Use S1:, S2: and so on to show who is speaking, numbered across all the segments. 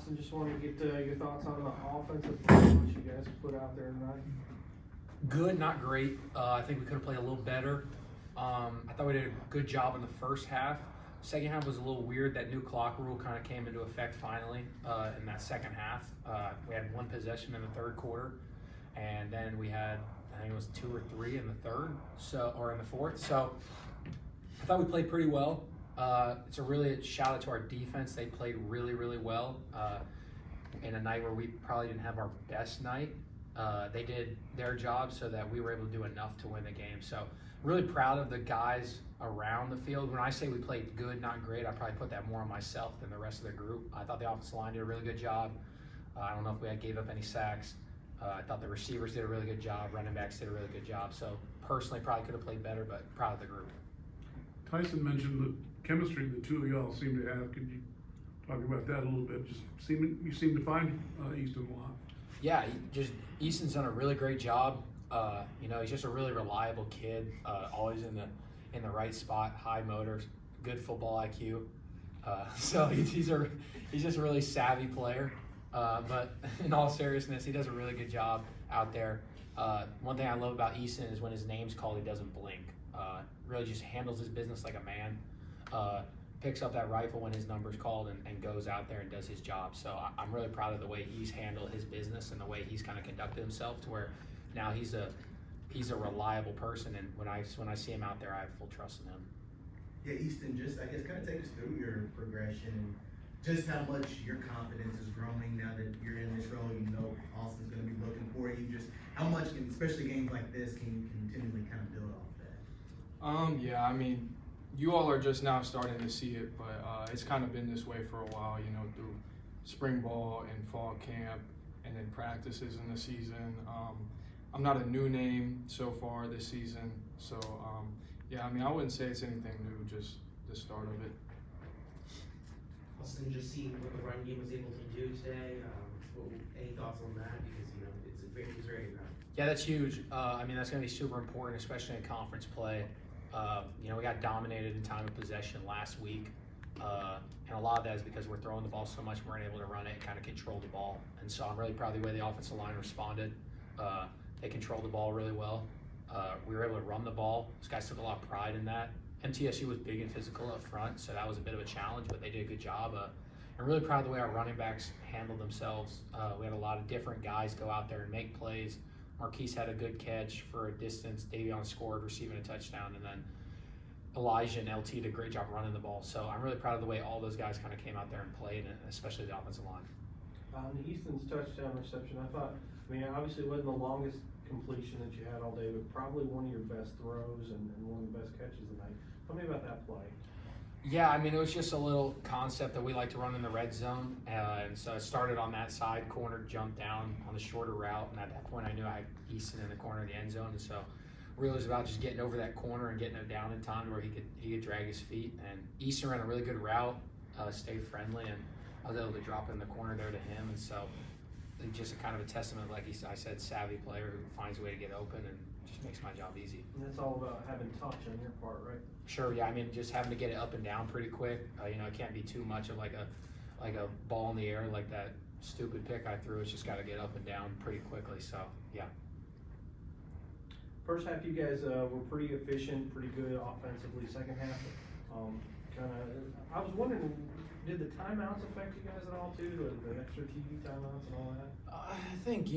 S1: Austin, just wanted to get your thoughts on the offensive play, what you guys put out there tonight.
S2: Good, not great. I think we could have played a little better. I thought we did a good job in the first half. Second half was a little weird. That new clock rule kind of came into effect finally in that second half. We had one possession in the third quarter, and then we had, I think it was 2 or 3 in the third, or in the fourth. So I thought we played pretty well. It's a really shout out to our defense. They played really, really well in a night where we probably didn't have our best night. They did their job so that we were able to do enough to win the game. So really proud of the guys around the field. When I say we played good, not great, I probably put that more on myself than the rest of the group. I thought the offensive line did a really good job. I don't know if we gave up any sacks. I thought the receivers did a really good job. Running backs did a really good job. So personally, probably could have played better, but proud of the group.
S3: Tyson mentioned the chemistry the two of y'all seem to have. Could you talk about that a little bit? You seem to find Easton a lot.
S2: Yeah, Easton's done a really great job. He's just a really reliable kid, always in the right spot, high motor, good football IQ. So he's just a really savvy player. But in all seriousness, he does a really good job out there. One thing I love about Easton is when his name's called, he doesn't blink. Really just handles his business like a man. Picks up that rifle when his number's called and goes out there and does his job. So I'm really proud of the way he's handled his business and the way he's kind of conducted himself to where now he's a reliable person. And when I see him out there, I have full trust in him.
S4: Yeah, Easton, just I guess kind of take us through your progression and just how much your confidence is growing now that you're in this role. You know Austin's going to be looking for you. Just how much, especially games like this, can you continually kind of build off that?
S5: Yeah, I mean, you all are just now starting to see it, but it's kind of been this way for a while, through spring ball and fall camp and then practices in the season. I'm not a new name so far this season, so I wouldn't say it's anything new, just the start of it.
S6: Austin, just seeing what the run game was able to do today, any thoughts on that? Because, it's very impressive.
S2: Yeah, that's huge. That's going to be super important, especially in conference play. We got dominated in time of possession last week, and a lot of that is because we're throwing the ball so much, we weren't able to run it and kind of control the ball. And so I'm really proud of the way the offensive line responded. They controlled the ball really well. We were able to run the ball. These guys took a lot of pride in that. MTSU was big and physical up front, so that was a bit of a challenge, but they did a good job. I'm really proud of the way our running backs handled themselves. We had a lot of different guys go out there and make plays. Marquise had a good catch for a distance. Davion scored, receiving a touchdown, and then Elijah and LT did a great job running the ball. So I'm really proud of the way all those guys kind of came out there and played, and especially the offensive line.
S1: The Easton's touchdown reception, obviously it wasn't the longest completion that you had all day, but probably one of your best throws and one of the best catches of the night. Tell me about that play.
S2: Yeah, it was just a little concept that we like to run in the red zone. And so I started on that side, corner, jumped down on the shorter route. And at that point, I knew I had Easton in the corner of the end zone. And so really it was about just getting over that corner and getting him down in time where he could drag his feet. And Easton ran a really good route, stayed friendly, and I was able to drop it in the corner there to him. And so just a kind of a testament, like I said, savvy player who finds a way to get open and just makes my job easy.
S1: And that's all about having touch on your part, right?
S2: Sure, yeah. Just having to get it up and down pretty quick. It can't be too much of like a ball in the air like that stupid pick I threw. It's just got to get up and down pretty quickly. So, yeah.
S1: First half, you guys were pretty efficient, pretty good offensively. Second half, I was wondering, did the timeouts affect you guys at all too? The extra TV timeouts and all that?
S2: I think,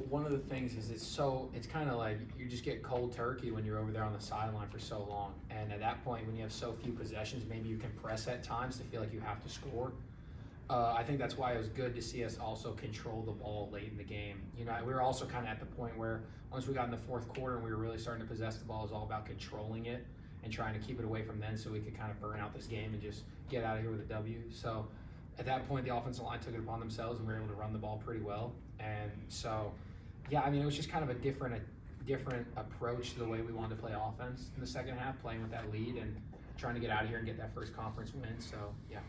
S2: one of the things is it's kind of like you just get cold turkey when you're over there on the sideline for so long. And at that point, when you have so few possessions, maybe you can press at times to feel like you have to score. I think that's why it was good to see us also control the ball late in the game. We were also kind of at the point where once we got in the fourth quarter and we were really starting to possess the ball, it was all about controlling it and trying to keep it away from then so we could kind of burn out this game and just get out of here with a W. So at that point, the offensive line took it upon themselves and we were able to run the ball pretty well. And so, yeah, it was just kind of a different approach to the way we wanted to play offense in the second half, playing with that lead and trying to get out of here and get that first conference win. So, yeah.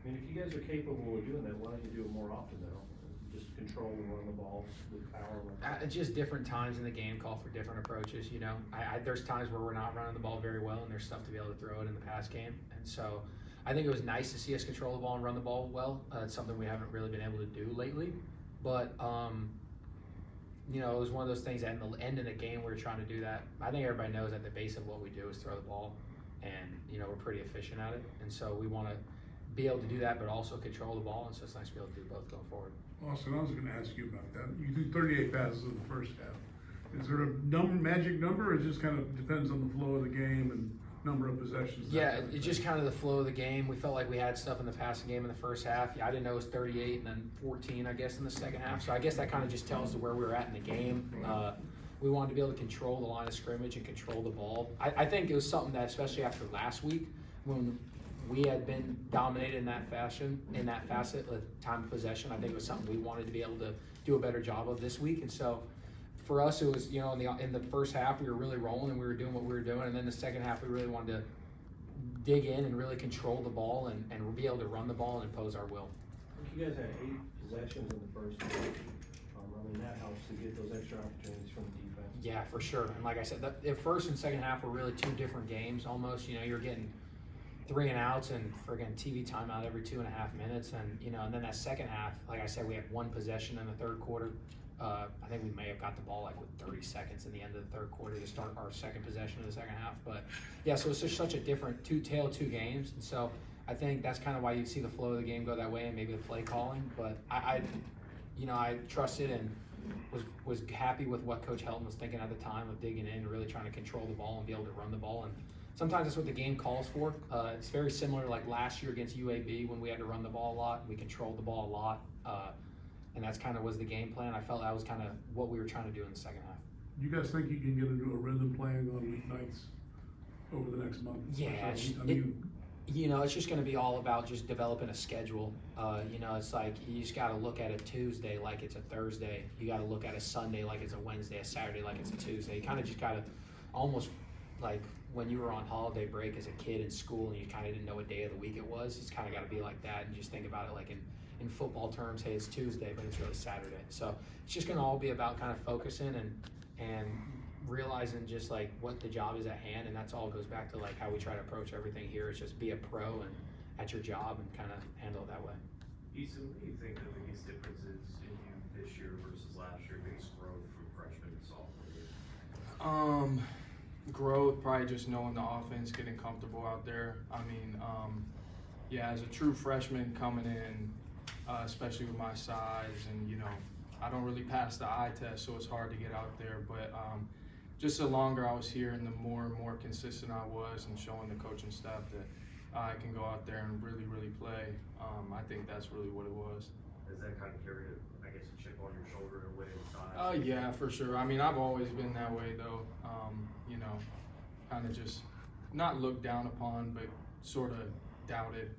S1: If you guys are capable of doing that, why don't you do it more often though? Just control and run the ball with power.
S2: Just different times in the game call for different approaches. There's times where we're not running the ball very well, and there's stuff to be able to throw it in the pass game. And so I think it was nice to see us control the ball and run the ball well. It's something we haven't really been able to do lately. But, you know, it was one of those things at the end of the game we were trying to do that. I think everybody knows that the base of what we do is throw the ball. And, you know, we're pretty efficient at it. And so we want to be able to do that, but also control the ball. And so it's nice to be able to do both going forward.
S3: Austin, I was gonna ask you about that. You do 38 passes in the first half. Is there a magic number, or it just kind of depends on the flow of the game and number of possessions?
S2: Yeah, it's just kind of the flow of the game. We felt like we had stuff in the passing game in the first half. Yeah, I didn't know it was 38 and then 14, I guess, in the second half. So I guess that kind of just tells us where we were at in the game. We wanted to be able to control the line of scrimmage and control the ball. I think it was something that, especially after last week, when we had been dominated in that fashion, in that facet of time of possession, I think it was something we wanted to be able to do a better job of this week. And so for us, it was, you know, in the first half, we were really rolling and we were doing what we were doing. And then the second half, we really wanted to dig in and really control the ball and be able to run the ball and impose our will.
S1: You guys had 8 possessions in the first half. I mean, that helps to get those extra opportunities from the defense.
S2: Yeah, for sure. And like I said, the first and second half were really 2 different games almost. You know, you're getting 3 and outs and friggin' TV timeout every 2.5 minutes. And, you know, and then that second half, like I said, we had 1 possession in the third quarter. I think we may have got the ball like with 30 seconds in the end of the third quarter to start our second possession of the second half. But yeah, so it's just such a different two games. And so I think that's kind of why you see the flow of the game go that way and maybe the play calling. But I trusted and was happy with what Coach Helton was thinking at the time of digging in and really trying to control the ball and be able to run the ball. And sometimes that's what the game calls for. It's very similar to like last year against UAB when we had to run the ball a lot. We controlled the ball a lot. And that's kind of was the game plan. I felt that was kind of what we were trying to do in the second half.
S3: You guys think you can get into a rhythm playing on weeknights over the next month?
S2: Yeah, you know, it's just going to be all about just developing a schedule. You know, it's like you just got to look at a Tuesday like it's a Thursday. You got to look at a Sunday like it's a Wednesday, a Saturday like it's a Tuesday. You kind of just got to almost like when you were on holiday break as a kid in school and you kind of didn't know what day of the week it was. It's kind of got to be like that and just think about it like in football terms, hey, it's Tuesday, but it's really Saturday. So it's just going to all be about kind of focusing and realizing just like what the job is at hand. And that's all goes back to like how we try to approach everything here. It's just be a pro and at your job and kind of handle it that way.
S7: Easton, what do you think are the biggest differences in you this year versus last year, biggest growth from freshman to sophomore year?
S5: Growth, probably just knowing the offense, getting comfortable out there. I mean, yeah, as a true freshman coming in, especially with my size and, you know, I don't really pass the eye test, so it's hard to get out there. But just the longer I was here and the more and more consistent I was and showing the coaching staff that I can go out there and really, really play, I think that's really what it was.
S7: Has that kind of carried, I guess, a chip on your shoulder in a way with size?
S5: Yeah, for sure. I mean, I've always been that way, though. You know, kind of just not looked down upon, but sort of doubted.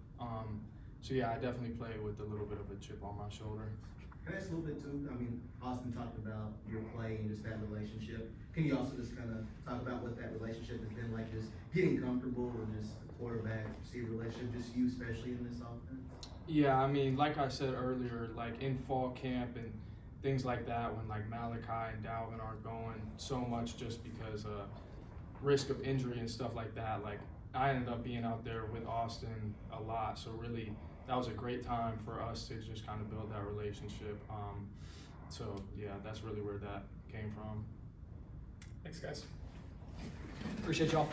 S5: So yeah, I definitely play with a little bit of a chip on my shoulder.
S4: Can I ask a little bit too? I mean, Austin talked about your play and just that relationship. Can you also just kind of talk about what that relationship has been like, just getting comfortable with just quarterback receiver relationship, just you especially in this offense?
S5: Yeah, I mean, like I said earlier, like in fall camp and things like that, when like Malachi and Dalvin aren't going so much just because risk of injury and stuff like that, like I ended up being out there with Austin a lot. So really, that was a great time for us to just kind of build that relationship. So yeah, that's really where that came from.
S2: Thanks, guys. Appreciate y'all.